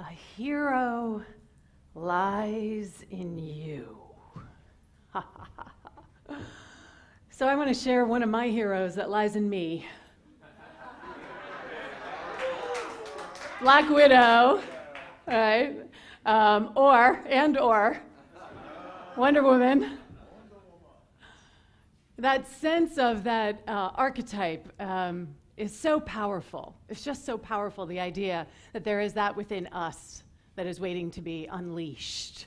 A hero lies in you. So I want to share one of my heroes that lies in me. Black Widow, right? Or Wonder Woman. That sense of that archetype is so powerful. It's just so powerful, the idea that there is that within us that is waiting to be unleashed.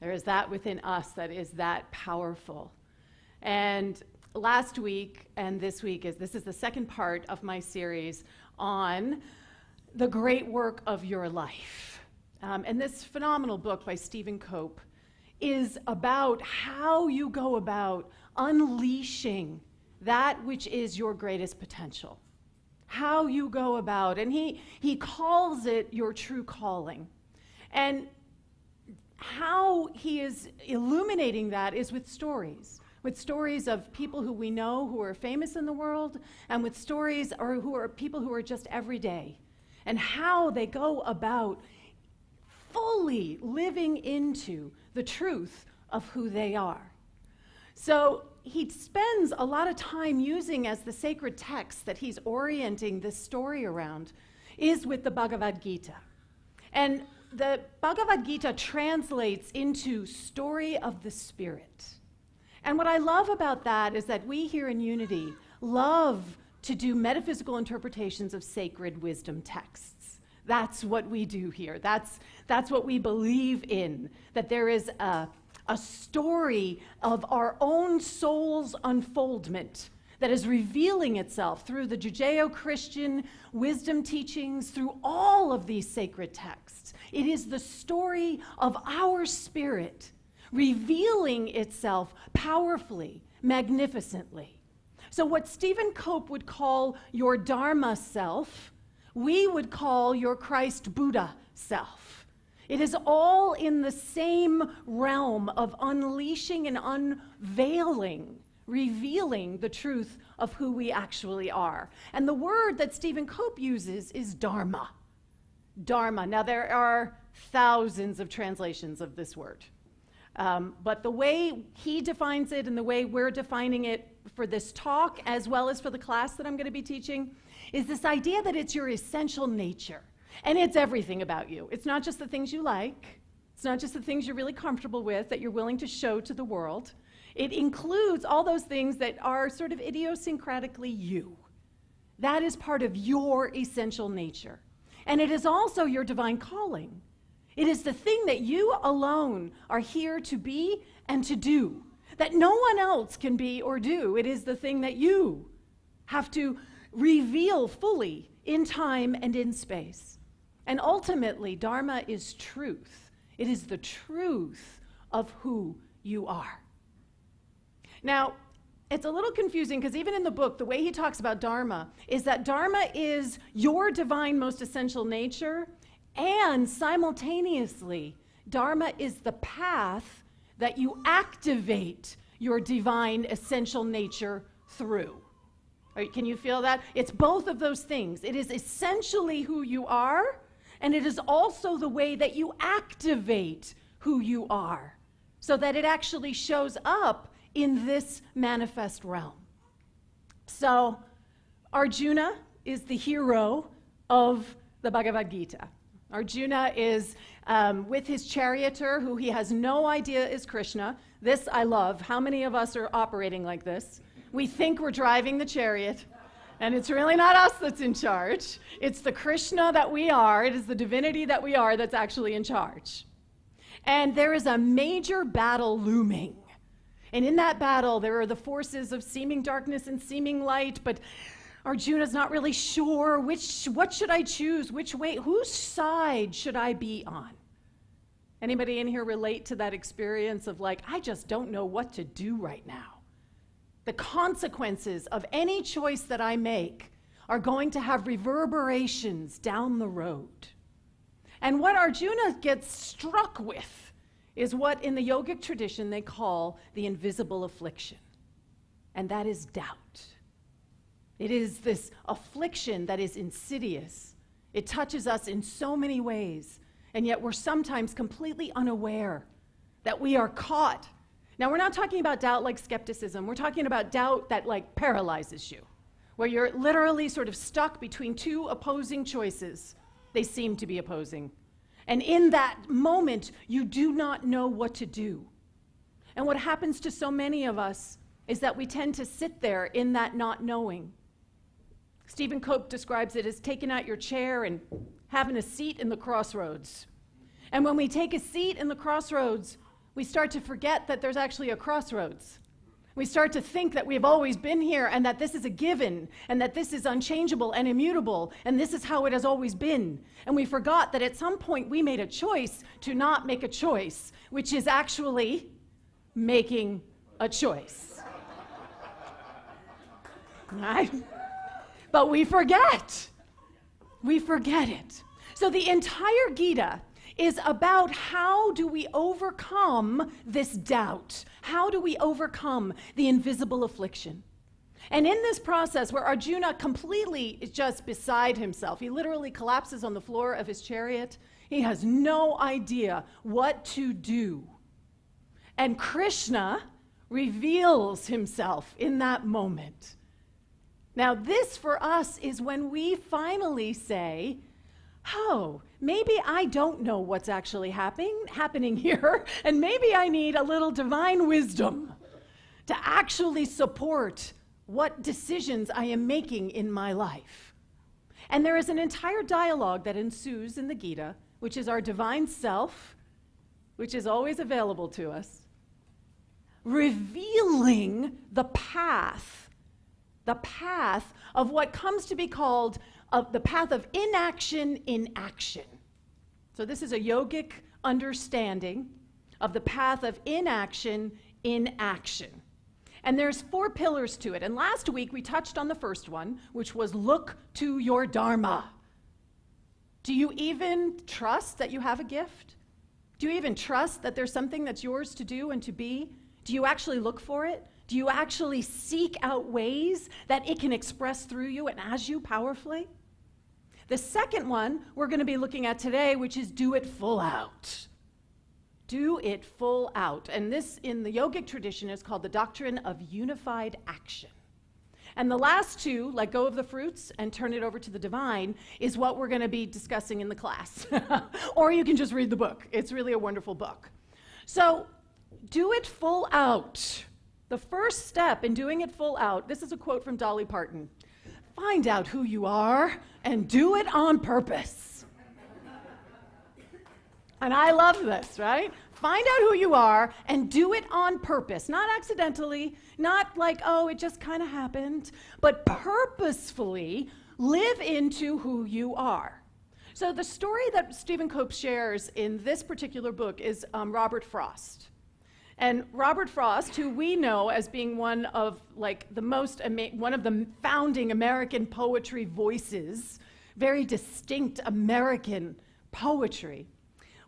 There is that within us that is that powerful. And last week and this week this is the second part of my series on the great work of your life. And this phenomenal book by Stephen Cope is about how you go about unleashing that which is your greatest potential. How you go about, and he calls it your true calling. And how he is illuminating that is with stories of people who we know who are famous in the world, and with stories or who are people who are just everyday, and how they go about fully living into the truth of who they are. So he spends a lot of time using as the sacred text that he's orienting this story around is with the Bhagavad Gita. And the Bhagavad Gita translates into story of the spirit. And what I love about that is that we here in Unity love to do metaphysical interpretations of sacred wisdom texts. That's what we do here. That's what we believe in, that there is a story of our own soul's unfoldment that is revealing itself through the Judeo-Christian wisdom teachings, through all of these sacred texts. It is the story of our spirit revealing itself powerfully, magnificently. So what Stephen Cope would call your Dharma self, we would call your Christ Buddha self. It is all in the same realm of unleashing and unveiling, revealing the truth of who we actually are. And the word that Stephen Cope uses is Dharma. Dharma. Now, there are thousands of translations of this word. But the way he defines it and the way we're defining it for this talk, as well as for the class that I'm going to be teaching, is this idea that it's your essential nature. And it's everything about you. It's not just the things you like. It's not just the things you're really comfortable with that you're willing to show to the world. It includes all those things that are sort of idiosyncratically you. That is part of your essential nature. And it is also your divine calling. It is the thing that you alone are here to be and to do, that no one else can be or do. It is the thing that you have to reveal fully in time and in space. And ultimately, Dharma is truth. It is the truth of who you are. Now, it's a little confusing because even in the book, the way he talks about Dharma is that Dharma is your divine most essential nature, and simultaneously, Dharma is the path that you activate your divine essential nature through. Right, can you feel that? It's both of those things. It is essentially who you are, and it is also the way that you activate who you are, so that it actually shows up in this manifest realm. So Arjuna is the hero of the Bhagavad Gita. Arjuna is with his charioteer, who he has no idea is Krishna. This I love. How many of us are operating like this? We think we're driving the chariot, and it's really not us that's in charge. It's the Krishna that we are. It is the divinity that we are that's actually in charge. And there is a major battle looming. And in that battle, there are the forces of seeming darkness and seeming light, but Arjuna's not really sure what should I choose, which way, whose side should I be on? Anybody in here relate to that experience of like, I just don't know what to do right now? The consequences of any choice that I make are going to have reverberations down the road. And what Arjuna gets struck with is what in the yogic tradition they call the invisible affliction. And that is doubt. It is this affliction that is insidious. It touches us in so many ways. and yet we're sometimes completely unaware that we are caught. Now, we're not talking about doubt like skepticism. We're talking about doubt that like paralyzes you, where you're literally sort of stuck between two opposing choices. They seem to be opposing. And in that moment, you do not know what to do. And what happens to so many of us is that we tend to sit there in that not knowing. Stephen Cope describes it as taking out your chair and having a seat in the crossroads. And when we take a seat in the crossroads, we start to forget that there's actually a crossroads. We start to think that we've always been here and that this is a given and that this is unchangeable and immutable and this is how it has always been. And we forgot that at some point we made a choice to not make a choice, which is actually making a choice. Right? But we forget. We forget it. So the entire Gita is about how do we overcome this doubt? How do we overcome the invisible affliction? And in this process where Arjuna completely is just beside himself, he literally collapses on the floor of his chariot. He has no idea what to do. And Krishna reveals himself in that moment. Now, this for us is when we finally say, oh, maybe I don't know what's actually happening here, and maybe I need a little divine wisdom to actually support what decisions I am making in my life. And there is an entire dialogue that ensues in the Gita, which is our divine self, which is always available to us, revealing the path of what comes to be called the path of inaction in action. So this is a yogic understanding of the path of inaction in action. And there's 4 pillars to it. And last week we touched on the first one, which was look to your dharma. Do you even trust that you have a gift? Do you even trust that there's something that's yours to do and to be? Do you actually look for it? Do you actually seek out ways that it can express through you and as you powerfully? The second one we're going to be looking at today, which is do it full out. Do it full out. And this, in the yogic tradition, is called the doctrine of unified action. And the last 2, let go of the fruits and turn it over to the divine, is what we're going to be discussing in the class. Or you can just read the book. It's really a wonderful book. So, do it full out. The first step in doing it full out, this is a quote from Dolly Parton. Find out who you are and do it on purpose. And I love this, right? Find out who you are and do it on purpose. Not accidentally, not like, oh, it just kind of happened, but purposefully live into who you are. So the story that Stephen Cope shares in this particular book is Robert Frost. And Robert Frost, who we know as being one of the founding American poetry voices, very distinct American poetry.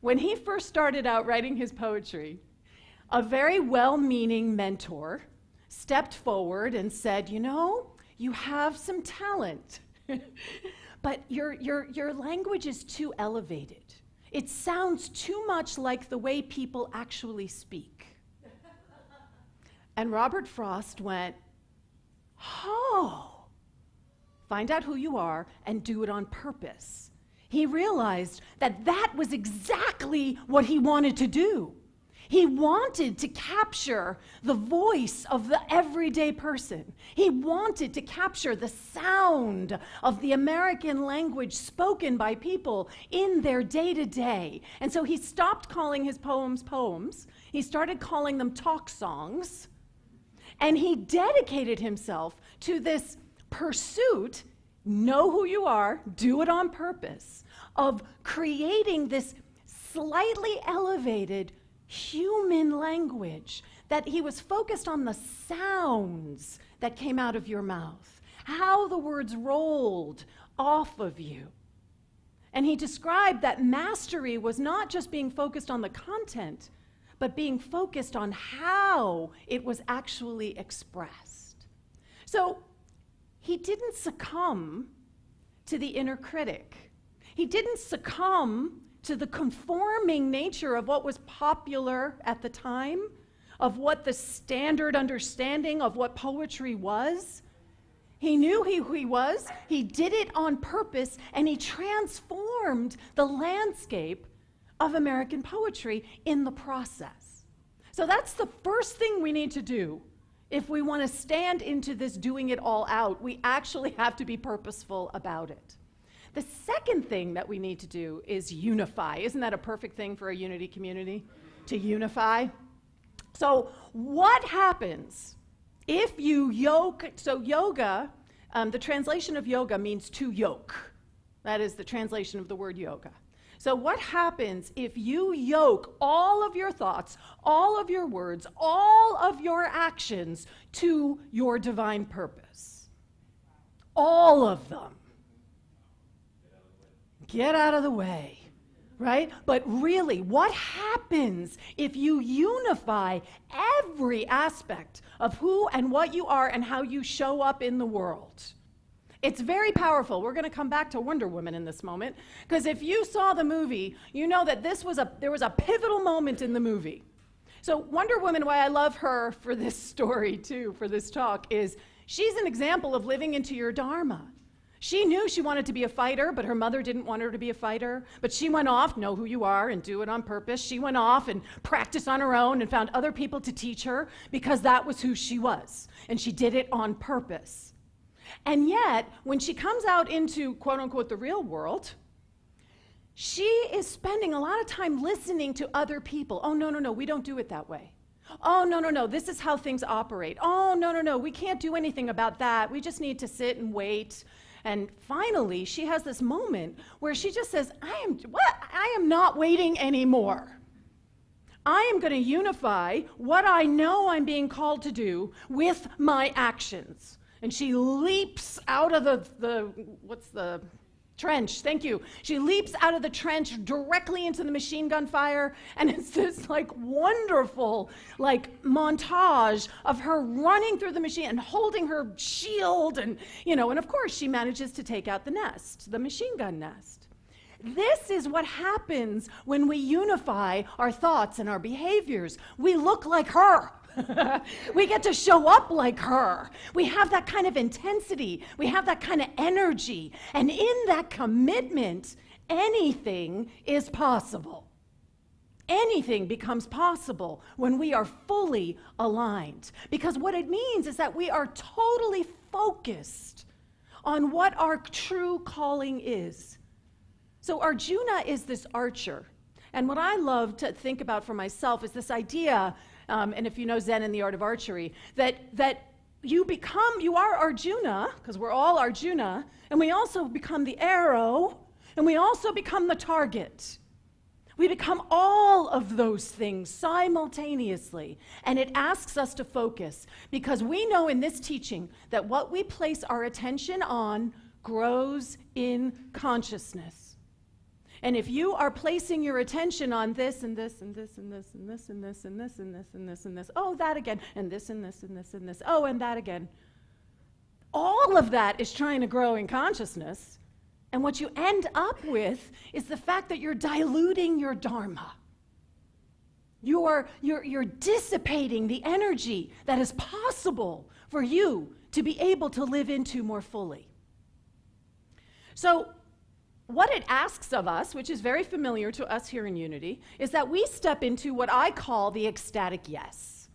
When he first started out writing his poetry, a very well-meaning mentor stepped forward and said, you know, you have some talent, but your language is too elevated. It sounds too much like the way people actually speak. And Robert Frost went, oh, find out who you are and do it on purpose. He realized that that was exactly what he wanted to do. He wanted to capture the voice of the everyday person. He wanted to capture the sound of the American language spoken by people in their day-to-day. And so he stopped calling his poems poems. He started calling them talk songs. And he dedicated himself to this pursuit, know who you are, do it on purpose, of creating this slightly elevated human language, that he was focused on the sounds that came out of your mouth, how the words rolled off of you. And he described that mastery was not just being focused on the content, but being focused on how it was actually expressed. So he didn't succumb to the inner critic. He didn't succumb to the conforming nature of what was popular at the time, of what the standard understanding of what poetry was. He knew who he was, he did it on purpose, and he transformed the landscape of American poetry in the process. So that's the first thing we need to do. If we want to stand into this doing it all out, we actually have to be purposeful about it. The second thing that we need to do is unify. Isn't that a perfect thing for a unity community? To unify? So what happens if you yoke? So yoga, the translation of yoga means to yoke. That is the translation of the word yoga. So what happens if you yoke all of your thoughts, all of your words, all of your actions to your divine purpose? All of them. Get out of the way, right? But really, what happens if you unify every aspect of who and what you are and how you show up in the world? It's very powerful. We're going to come back to Wonder Woman in this moment, because if you saw the movie, you know that there was a pivotal moment in the movie. So Wonder Woman, why I love her for this story too, for this talk, is she's an example of living into your dharma. She knew she wanted to be a fighter, but her mother didn't want her to be a fighter. But she went off, know who you are, and do it on purpose. She went off and practiced on her own and found other people to teach her because that was who she was. And she did it on purpose. And yet, when she comes out into, quote unquote, the real world, she is spending a lot of time listening to other people. Oh, no, we don't do it that way. Oh, no, this is how things operate. Oh, no, we can't do anything about that. We just need to sit and wait. And finally, she has this moment where she just says, I am not waiting anymore. I am going to unify what I know I'm being called to do with my actions. And she leaps out of the trench, thank you. She leaps out of the trench directly into the machine gun fire, and it's this wonderful montage of her running through the machine and holding her shield, and of course she manages to take out the nest, the machine gun nest. This is what happens when we unify our thoughts and our behaviors. We look like her. We get to show up like her. We have that kind of intensity. We have that kind of energy. And in that commitment, anything is possible. Anything becomes possible when we are fully aligned. Because what it means is that we are totally focused on what our true calling is. So Arjuna is this archer. And what I love to think about for myself is this idea, and if you know Zen and the art of archery, that you are Arjuna, because we're all Arjuna, and we also become the arrow, and we also become the target. We become all of those things simultaneously, and it asks us to focus, because we know in this teaching that what we place our attention on grows in consciousness. And if you are placing your attention on this and this and this and this and this and this and this and this and this and this, oh, that again, and this and this and this and this, oh, and that again, all of that is trying to grow in consciousness. And what you end up with is the fact that you're diluting your dharma. You're dissipating the energy that is possible for you to be able to live into more fully. So what it asks of us, which is very familiar to us here in Unity, is that we step into what I call the ecstatic yes.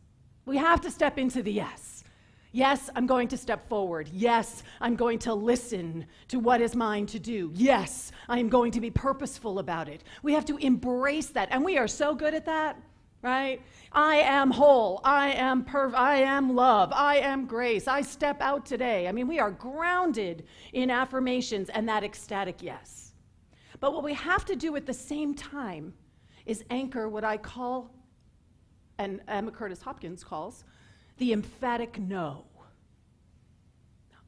We have to step into the yes. Yes, I'm going to step forward. Yes, I'm going to listen to what is mine to do. Yes, I'm going to be purposeful about it. We have to embrace that, and we are so good at that, right? I am whole. I am love. I am grace. I step out today. I mean, we are grounded in affirmations and that ecstatic yes. But what we have to do at the same time is anchor what I call, and Emma Curtis Hopkins calls, the emphatic no.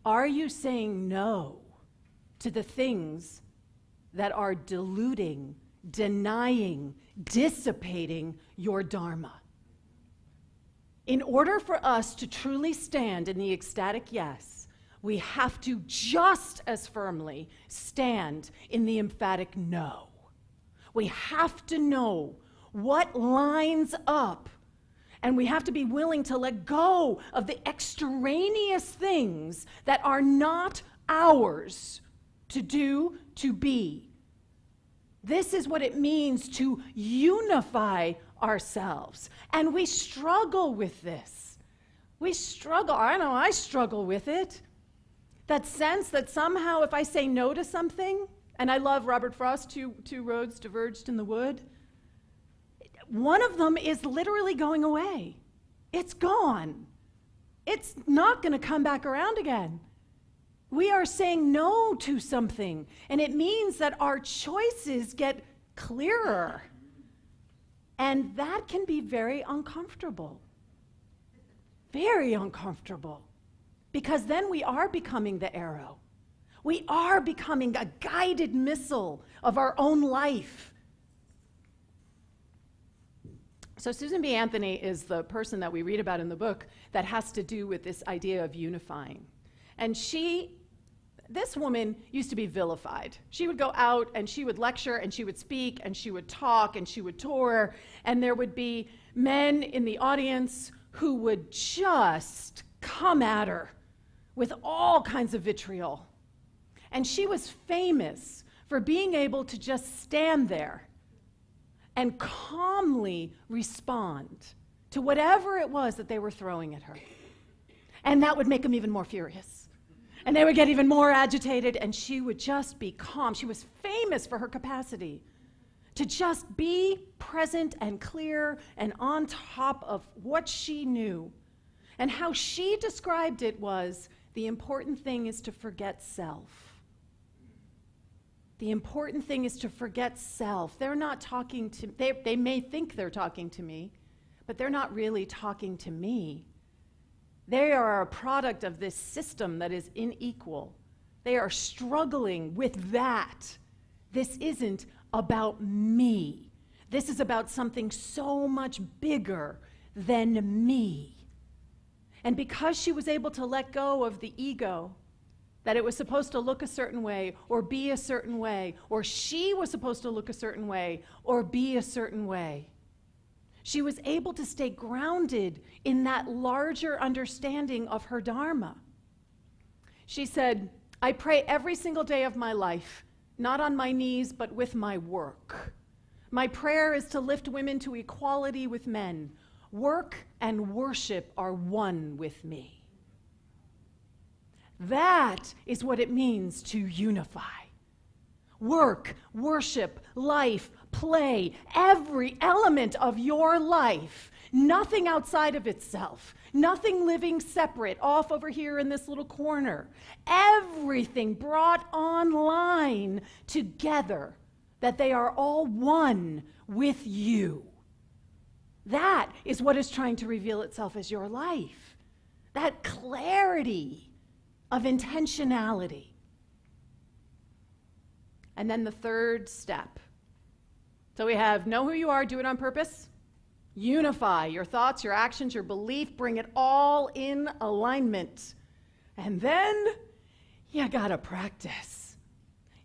Are you saying no to the things that are diluting, denying, dissipating your dharma? In order for us to truly stand in the ecstatic yes, we have to just as firmly stand in the emphatic no. We have to know what lines up, and we have to be willing to let go of the extraneous things that are not ours to do, to be. This is what it means to unify ourselves. And we struggle with this. We struggle. I know I struggle with it. That sense that somehow if I say no to something, and I love Robert Frost, two roads diverged in the wood, one of them is literally going away. It's gone. It's not going to come back around again. We are saying no to something, and it means that our choices get clearer. And that can be very uncomfortable. Very uncomfortable. Because then we are becoming the arrow. We are becoming a guided missile of our own life. So Susan B. Anthony is the person that we read about in the book that has to do with this idea of unifying. And this woman used to be vilified. She would go out and she would lecture and she would speak and she would talk and she would tour, and there would be men in the audience who would just come at her with all kinds of vitriol. And she was famous for being able to just stand there and calmly respond to whatever it was that they were throwing at her. And that would make them even more furious. And they would get even more agitated, and she would just be calm. She was famous for her capacity to just be present and clear and on top of what she knew. And how she described it was, the important thing is to forget self. The important thing is to forget self. They're not talking to, they may think they're talking to me, but they're not really talking to me. They are a product of this system that is unequal. They are struggling with that. This isn't about me. This is about something so much bigger than me. And because she was able to let go of the ego, that it was supposed to look a certain way or be a certain way, or she was supposed to look a certain way or be a certain way, she was able to stay grounded in that larger understanding of her dharma. She said, I pray every single day of my life, not on my knees, but with my work. My prayer is to lift women to equality with men. Work and worship are one with me. That is what it means to unify. Work, worship, life, play, every element of your life, nothing outside of itself, nothing living separate off over here in this little corner, everything brought online together, that they are all one with you. That is what is trying to reveal itself as your life. That clarity of intentionality. And then the third step. So we have know who you are, do it on purpose. Unify your thoughts, your actions, your belief, bring it all in alignment. And then you gotta practice.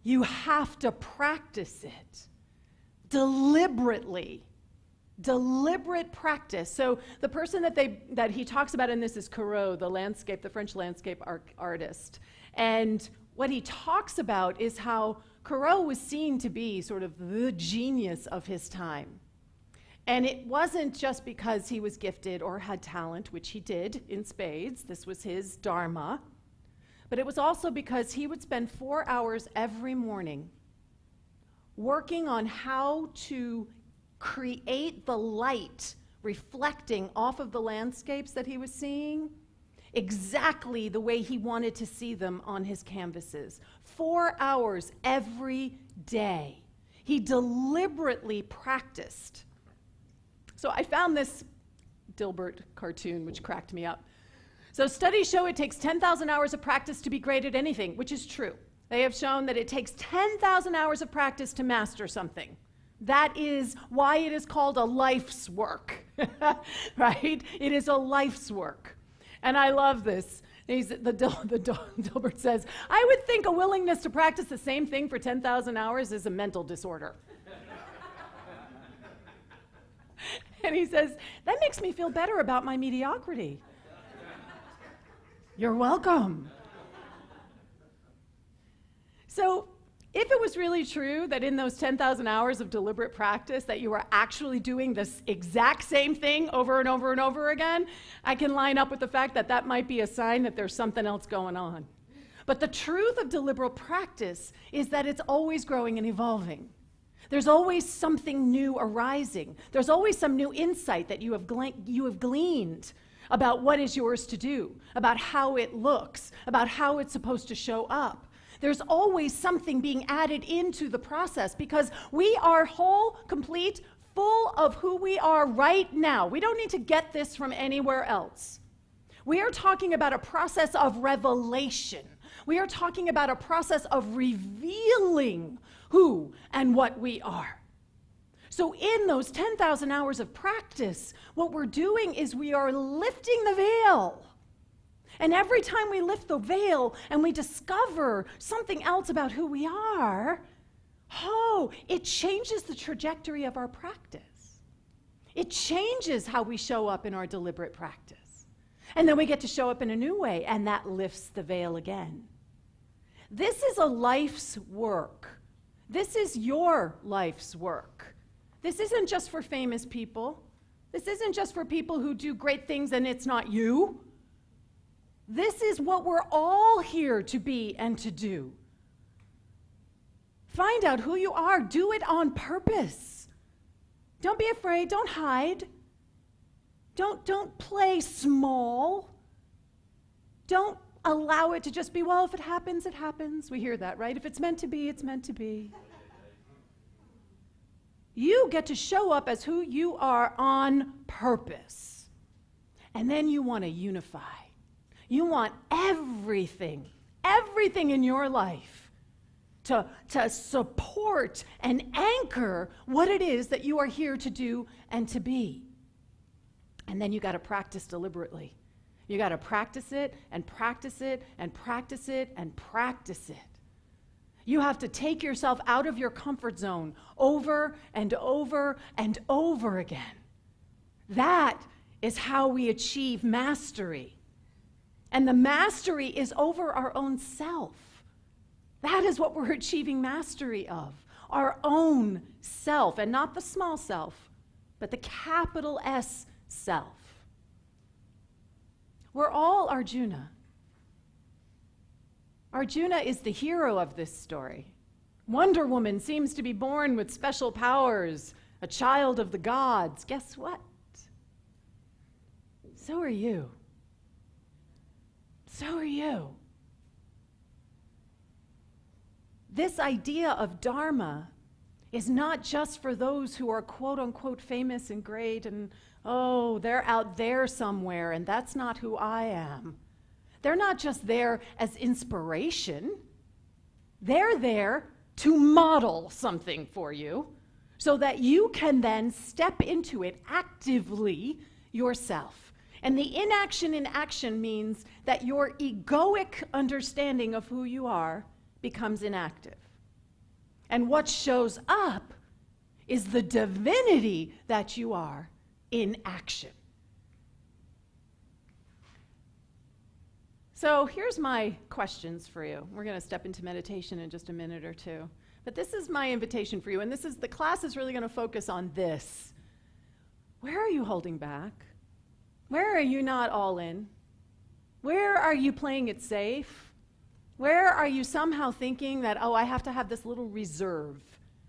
You have to practice it deliberately. Deliberate practice. So the person that he talks about in this is Corot, the French landscape artist. And what he talks about is how Corot was seen to be sort of the genius of his time. And it wasn't just because he was gifted or had talent, which he did in spades. This was his dharma. But it was also because he would spend 4 hours every morning working on how to create the light reflecting off of the landscapes that he was seeing exactly the way he wanted to see them on his canvases. 4 hours every day. He deliberately practiced. So I found this Dilbert cartoon, which cracked me up. So studies show it takes 10,000 hours of practice to be great at anything, which is true. They have shown that it takes 10,000 hours of practice to master something. That is why it is called a life's work, right? It is a life's work. And I love this. Dilbert says, I would think a willingness to practice the same thing for 10,000 hours is a mental disorder. And he says, that makes me feel better about my mediocrity. You're welcome. So if it was really true that in those 10,000 hours of deliberate practice that you were actually doing this exact same thing over and over and over again, I can line up with the fact that that might be a sign that there's something else going on. But the truth of deliberate practice is that it's always growing and evolving. There's always something new arising. There's always some new insight that you have gleaned about what is yours to do, about how it looks, about how it's supposed to show up. There's always something being added into the process because we are whole, complete, full of who we are right now. We don't need to get this from anywhere else. We are talking about a process of revelation. We are talking about a process of revealing who and what we are. So in those 10,000 hours of practice, what we're doing is we are lifting the veil. And every time we lift the veil and we discover something else about who we are, it changes the trajectory of our practice. It changes how we show up in our deliberate practice. And then we get to show up in a new way, and that lifts the veil again. This is a life's work. This is your life's work. This isn't just for famous people. This isn't just for people who do great things and it's not you. This is what we're all here to be and to do. Find out who you are. Do it on purpose. Don't be afraid. Don't hide. Don't play small. Don't allow it to just be, well, if it happens, it happens. We hear that, right? If it's meant to be, it's meant to be. You get to show up as who you are on purpose. And then you want to unify. You want everything in your life to support and anchor what it is that you are here to do and to be. And then you got to practice deliberately. You got to practice it and practice it and practice it and practice it. You have to take yourself out of your comfort zone over and over and over again. That is how we achieve mastery. And the mastery is over our own self. That is what we're achieving mastery of, our own self, and not the small self, but the capital S self. We're all Arjuna. Arjuna is the hero of this story. Wonder Woman seems to be born with special powers, a child of the gods. Guess what? So are you. So are you. This idea of Dharma is not just for those who are quote unquote famous and great and, oh, they're out there somewhere and that's not who I am. They're not just there as inspiration. They're there to model something for you so that you can then step into it actively yourself. And the inaction in action means that your egoic understanding of who you are becomes inactive. And what shows up is the divinity that you are in action. So here's my questions for you. We're going to step into meditation in just a minute or two. But this is my invitation for you, and the class is really going to focus on this. Where are you holding back? Where are you not all in? Where are you playing it safe? Where are you somehow thinking that, oh, I have to have this little reserve?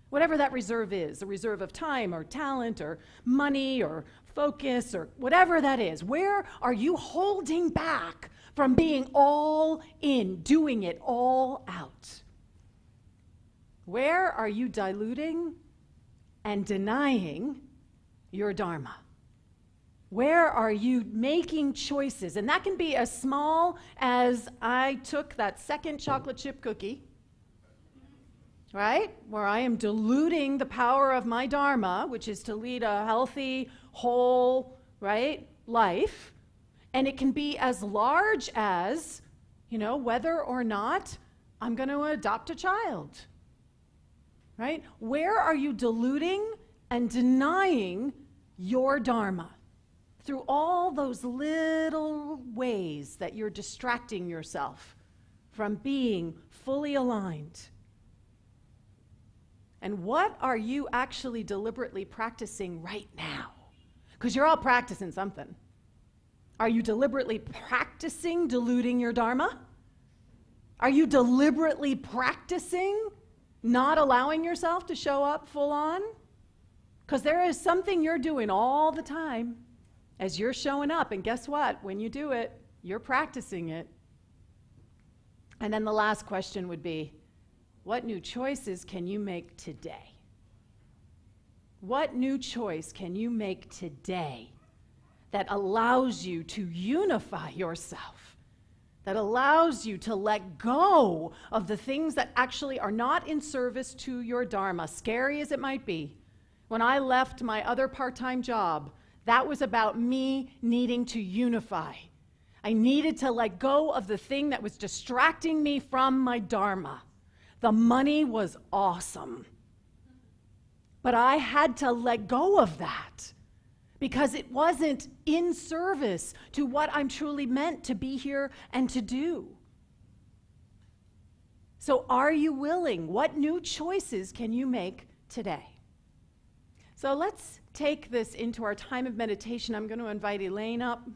Whatever that reserve is, a reserve of time or talent or money or focus or whatever that is. Where are you holding back from being all in, doing it all out? Where are you diluting and denying your Dharma? Where are you making choices? And that can be as small as I took that second chocolate chip cookie, right? Where I am diluting the power of my Dharma, which is to lead a healthy, whole, right, life. And it can be as large as, whether or not I'm going to adopt a child, right? Where are you diluting and denying your Dharma through all those little ways that you're distracting yourself from being fully aligned. And what are you actually deliberately practicing right now? Because you're all practicing something. Are you deliberately practicing diluting your Dharma? Are you deliberately practicing not allowing yourself to show up full on? Because there is something you're doing all the time as you're showing up. And guess what? When you do it, you're practicing it. And then the last question would be, what new choices can you make today? What new choice can you make today that allows you to unify yourself, that allows you to let go of the things that actually are not in service to your Dharma, scary as it might be? When I left my other part-time job, that was about me needing to unify. I needed to let go of the thing that was distracting me from my Dharma. The money was awesome. But I had to let go of that because it wasn't in service to what I'm truly meant to be here and to do. So are you willing? What new choices can you make today? So let's take this into our time of meditation. I'm going to invite Elaine up.